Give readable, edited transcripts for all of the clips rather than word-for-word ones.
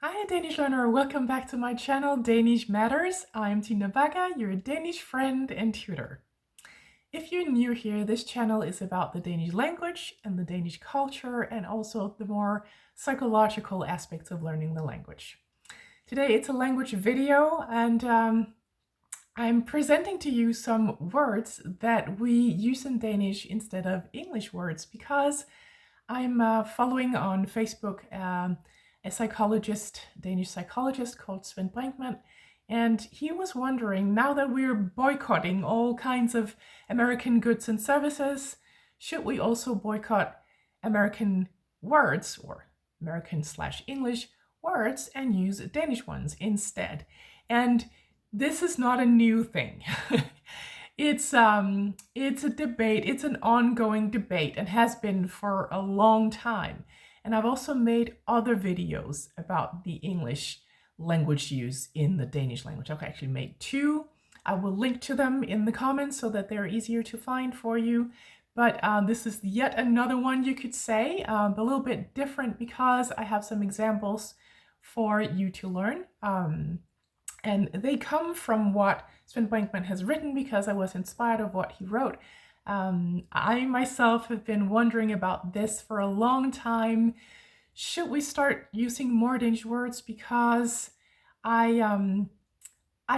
Hi Danish learner, welcome back to my channel Danish Matters. I'm Tina Baga, your Danish friend and tutor. If you're new here, this channel is about the Danish language and the Danish culture and also the more psychological aspects of learning the language. Today it's a language video and I'm presenting to you some words that we use in Danish instead of English words because I'm following on Facebook a psychologist, Danish psychologist called Svend Brinkmann, and he was wondering, now that we're boycotting all kinds of American goods and services, should we also boycott American words or American/English words and use Danish ones instead? And this is not a new thing. It's a debate, it's an ongoing debate and has been for a long time. And I've also made other videos about the English language use in the Danish language. I've actually made two. I will link to them in the comments so that they're easier to find for you. But this is yet another one, you could say, a little bit different because I have some examples for you to learn. And they come from what Svend Brinkmann has written because I was inspired of what he wrote. I myself have been wondering about this for a long time. Should we start using more Danish words? Because I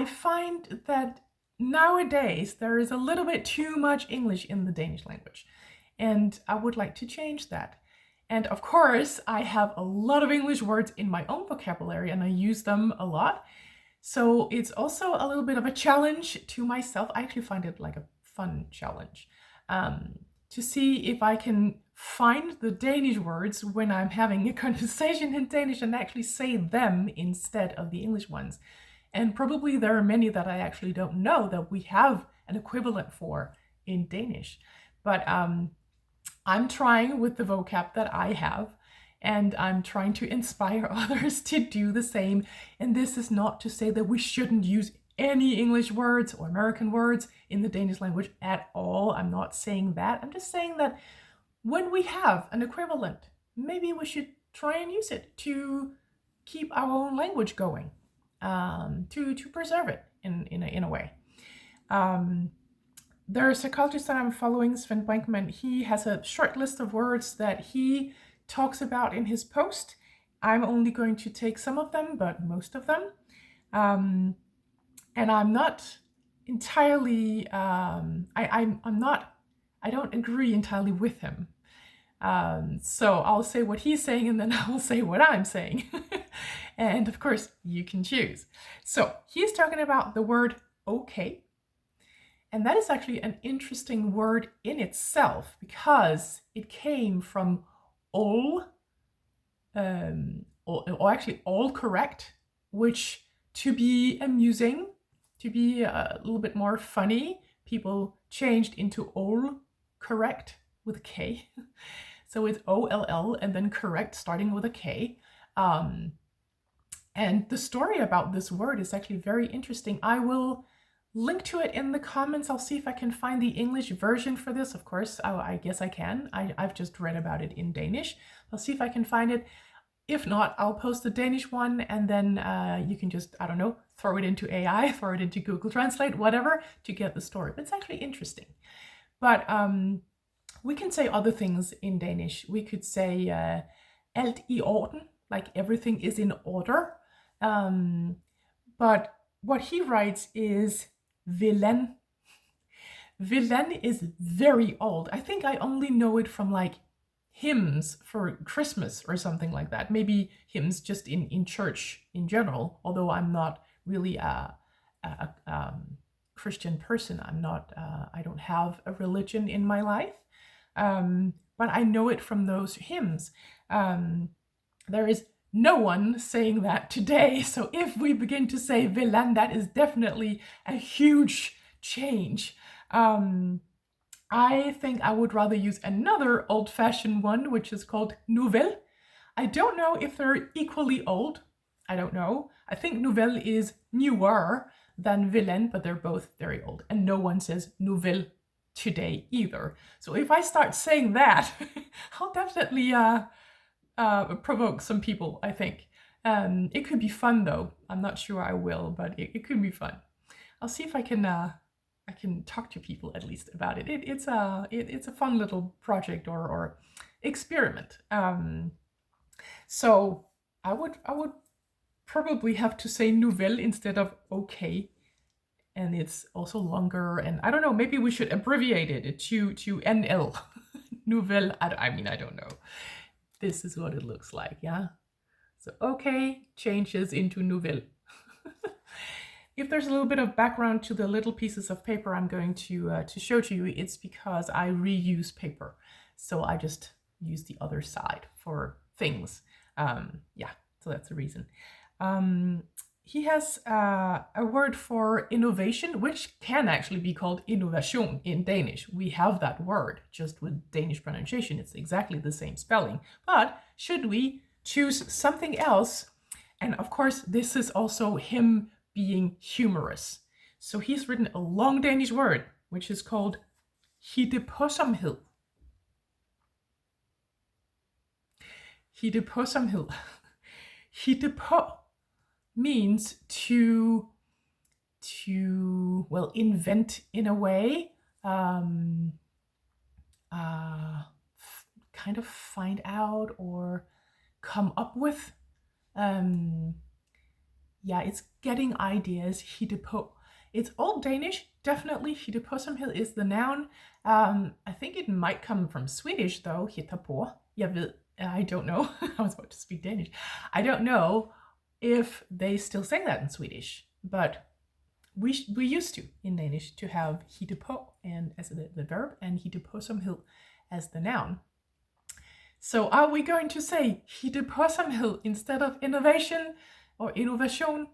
find that nowadays there is a little bit too much English in the Danish language, and I would like to change that. And of course, I have a lot of English words in my own vocabulary and I use them a lot. So it's also a little bit of a challenge to myself. I actually find it like a fun challenge to see if I can find the Danish words when I'm having a conversation in Danish and actually say them instead of the English ones. And probably there are many that I actually don't know that we have an equivalent for in Danish. But I'm trying with the vocab that I have, and I'm trying to inspire others to do the same. And this is not to say that we shouldn't use any English words or American words in the Danish language at all. I'm not saying that. I'm just saying that when we have an equivalent, maybe we should try and use it to keep our own language going, to preserve it in a way. There are psychologists that I'm following, Svend Brinkmann. He has a short list of words that he talks about in his post. I'm only going to take some of them, but most of them. And I'm not entirely, I don't agree entirely with him. So I'll say what he's saying and then I will say what I'm saying. And of course, you can choose. So he's talking about the word okay. And that is actually an interesting word in itself because it came from all, or actually all correct, which to be amusing, to be a little bit more funny, people changed into all correct with a K. So it's OLL and then correct starting with a K. And the story about this word is actually very interesting. I will link to it in the comments. I'll see if I can find the English version for this. Of course, I guess I can. I've just read about it in Danish. I'll see if I can find it. If not, I'll post the Danish one and then you can just, I don't know, throw it into AI, throw it into Google Translate, whatever, to get the story. But it's actually interesting. But we can say other things in Danish. We could say alt i orden, like everything is in order. But what he writes is villain. Villain is very old. I think I only know it from like hymns for Christmas or something like that. Maybe hymns just in church in general, although I'm not really a Christian person. I don't have a religion in my life. But I know it from those hymns. There is no one saying that today. So if we begin to say villain, that is definitely a huge change. I think I would rather use another old-fashioned one, which is called nouvelle. I don't know if they're equally old. I don't know. I think nouvelle is newer than villain, but they're both very old. And no one says nouvelle today either. So if I start saying that, I'll definitely provoke some people, I think. It could be fun though. I'm not sure I will, but it could be fun. I'll see if I can talk to people at least about it. It's a fun little project or experiment. So I would probably have to say nouvelle instead of okay, and it's also longer. And I don't know. Maybe we should abbreviate it to NL. Nouvelle. I mean, I don't know. This is what it looks like. Yeah. So okay changes into nouvelle. If there's a little bit of background to the little pieces of paper I'm going to show to you, it's because I reuse paper. So I just use the other side for things. Yeah, so that's the reason. He has a word for innovation, which can actually be called innovation in Danish. We have that word, just with Danish pronunciation. It's exactly the same spelling. But should we choose something else? And of course, this is also him being humorous. So he's written a long Danish word, which is called hittepåsomhed. Hittepåsomhed. Hittepå means to well, invent in a way, kind of find out or come up with. Yeah, it's getting ideas. Hittepå. It's Old Danish, definitely. Hittepåsomhed is the noun. I think it might come from Swedish though. Hittepå. I don't know. I was about to speak Danish. I don't know if they still say that in Swedish, but we used to in Danish to have hittepå and as the verb and hittepåsomhed as the noun. So are we going to say hittepåsomhed instead of innovation or innovation?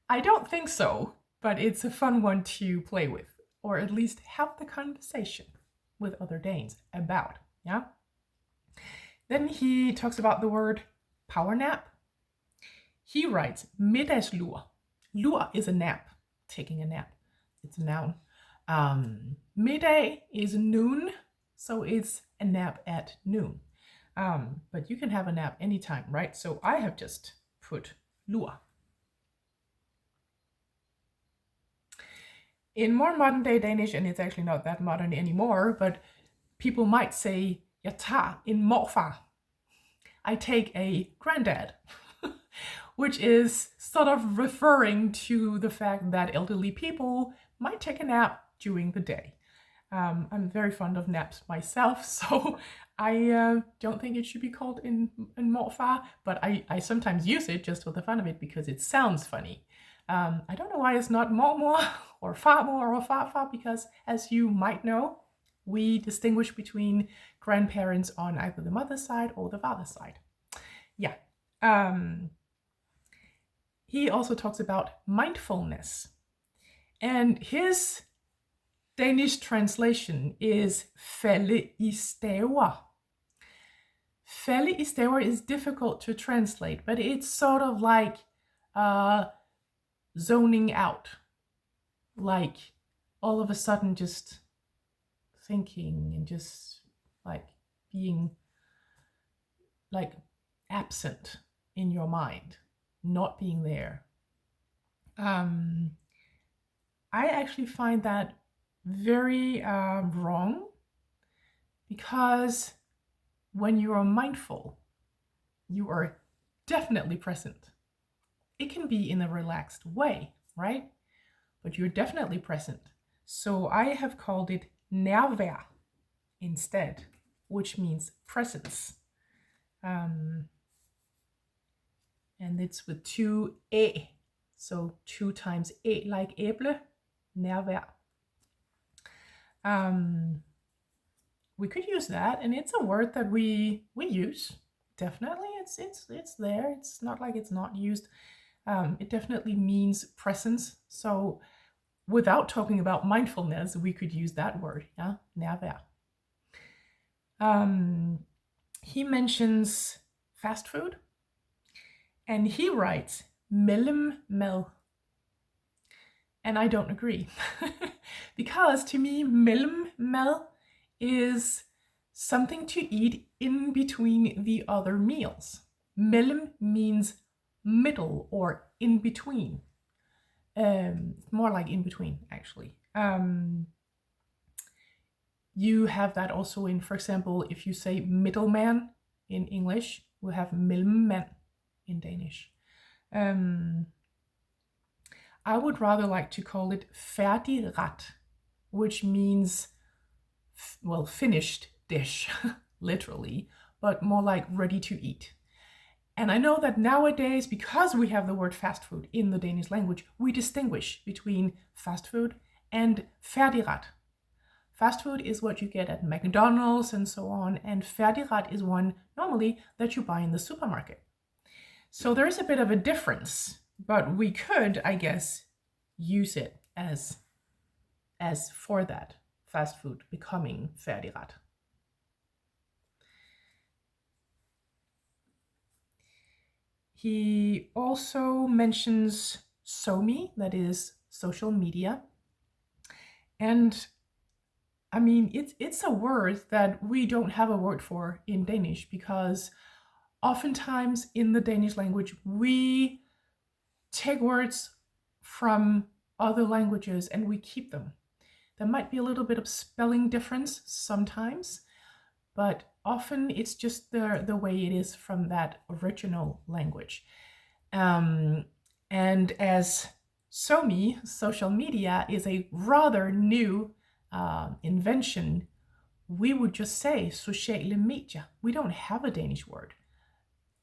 I don't think so, but it's a fun one to play with, or at least have the conversation with other Danes about. Yeah. Then he talks about the word power nap. He writes middagslur. Lur is a nap, taking a nap. It's a noun. Middag is noon, so it's a nap at noon. But you can have a nap anytime, right? So I have just put lur. In more modern day Danish, and it's actually not that modern anymore, but people might say, jeg tager en morfar. I take a granddad, which is sort of referring to the fact that elderly people might take a nap during the day. I'm very fond of naps myself, so I don't think it should be called in morfar, but I sometimes use it just for the fun of it because it sounds funny. I don't know why it's not mormor or farmor or farfar, because as you might know, we distinguish between grandparents on either the mother's side or the father's side. Yeah. He also talks about mindfulness. And his Danish translation is falde i staver. Falde i staver is difficult to translate, but it's sort of like zoning out. Like all of a sudden just thinking and just like being like absent in your mind, not being there. I actually find that very wrong, because when you are mindful, you are definitely present. It can be in a relaxed way, right? But you're definitely present. So I have called it nærvær instead, which means presence. And it's with two æ. So 2 times æ, like æble, nærvær. We could use that, and it's a word that we use. Definitely, it's there. It's not like it's not used. It definitely means presence. So without talking about mindfulness, we could use that word, yeah, nærvær. He mentions fast food, and he writes mellemad. And I don't agree. Because to me, mellemad is something to eat in between the other meals. Mellem means middle or in between. More like in between, actually. You have that also in, for example, if you say middleman in English, we have mellemmand in Danish. I would rather like to call it færdigret, which means, well, finished dish, literally, but more like ready to eat. And I know that nowadays, because we have the word fast food in the Danish language, we distinguish between fast food and færdigret. Fast food is what you get at McDonald's and so on, and færdigret is one normally that you buy in the supermarket. So there's a bit of a difference, but we could, I guess, use it as for that, fast food becoming færdigret. He also mentions SoMe, that is social media. And I mean, it's a word that we don't have a word for in Danish, because oftentimes in the Danish language, we take words from other languages and we keep them. There might be a little bit of spelling difference sometimes, but often it's just the way it is from that original language. And as SoMe, social media, is a rather new invention, we would just say sociale medier. We don't have a Danish word.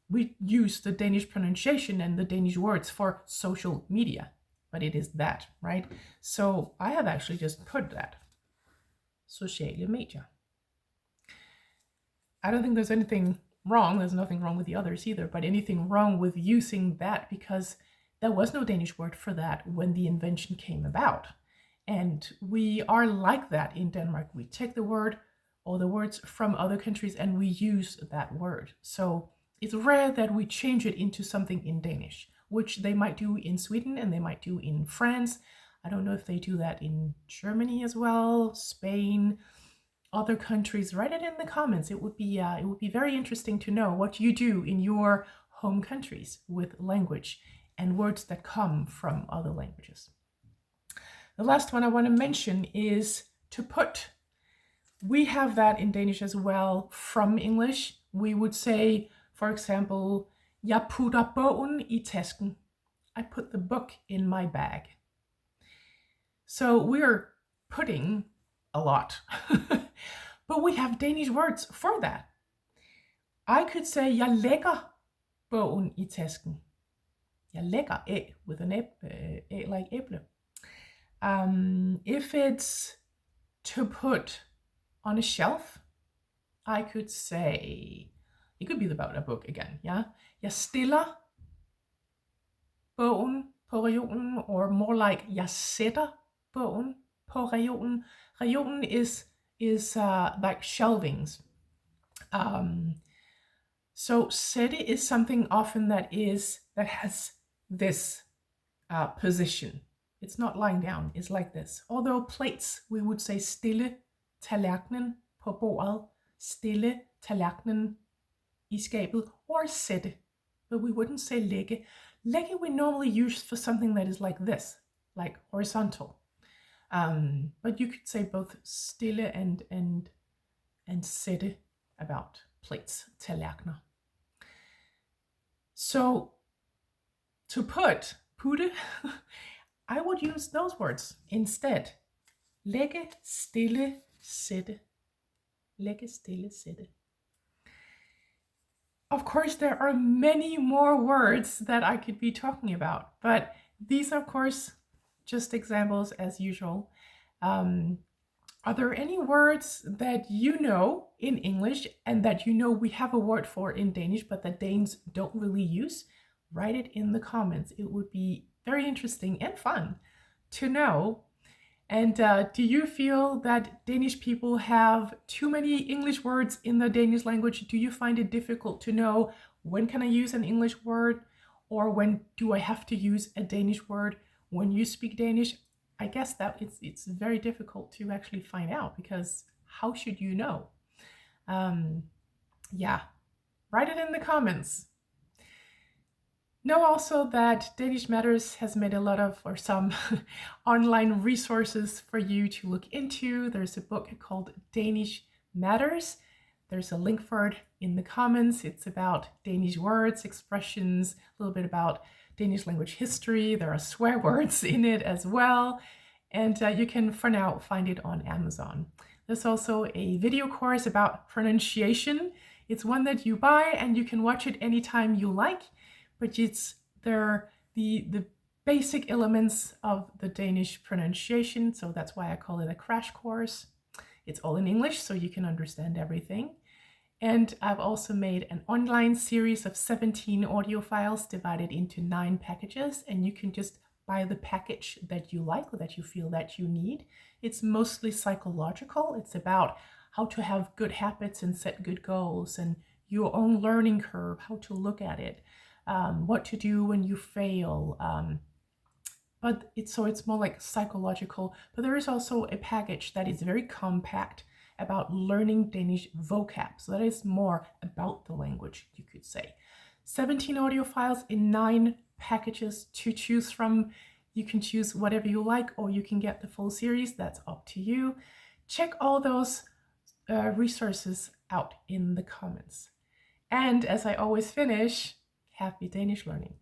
We use the Danish pronunciation and the Danish words for social media, but it is that, right? So I have actually just put that, sociale medier. I don't think there's anything wrong. There's nothing wrong with the others either, but anything wrong with using that, because there was no Danish word for that when the invention came about. And we are like that in Denmark. We take the word or the words from other countries and we use that word. So it's rare that we change it into something in Danish, which they might do in Sweden and they might do in France. I don't know if they do that in Germany as well, Spain, other countries. Write it in the comments. It would be very interesting to know what you do in your home countries with language and words that come from other languages. The last one I want to mention is to put. We have that in Danish as well from English. We would say, for example, jeg putter bogen i tasken. I put the book in my bag. So we're putting a lot, but we have Danish words for that. I could say, jeg lægger bogen i tasken. Jeg lægger æ with an æ like æble. If it's to put on a shelf, I could say, it could be about a book again, yeah? Jeg stiller bogen på reolen, or more like, jeg sætter bogen på reolen. Reolen is like shelvings. So sætte is something often that has this position. It's not lying down, it's like this. Although plates, we would say stille tallerkenen på bordet, stille tallerkenen i skabet, or sætte, but we wouldn't say lægge. Lægge we normally use for something that is like this, like horizontal. But you could say both stille and sætte about plates, tallerkener. So to putte, I would use those words instead. Lægge, stille, sætte. Lægge, stille, sætte. Of course, there are many more words that I could be talking about, but these are, of course, just examples as usual. Are there any words that you know in English and that you know we have a word for in Danish, but that Danes don't really use? Write it in the comments. It would be very interesting and fun to know. And do you feel that Danish people have too many English words in the Danish language? Do you find it difficult to know when can I use an English word, or when do I have to use a Danish word when you speak Danish? I guess that it's very difficult to actually find out, because how should you know? Yeah, write it in the comments. Know also that Danish Matters has made a lot of, or some, online resources for you to look into. There's a book called Danish Matters. There's a link for it in the comments. It's about Danish words, expressions, a little bit about Danish language history. There are swear words in it as well. And you can, for now, find it on Amazon. There's also a video course about pronunciation. It's one that you buy and you can watch it anytime you like, but it's the basic elements of the Danish pronunciation, so that's why I call it a crash course. It's all in English, so you can understand everything. And I've also made an online series of 17 audio files divided into 9 packages, and you can just buy the package that you like or that you feel that you need. It's mostly psychological. It's about how to have good habits and set good goals and your own learning curve, how to look at it, what to do when you fail. But it's more like psychological, but there is also a package that is very compact about learning Danish vocab. So that is more about the language, you could say. 17 audio files in 9 packages to choose from. You can choose whatever you like, or you can get the full series. That's up to you. Check all those resources out in the comments. And as I always finish, happy Danish learning.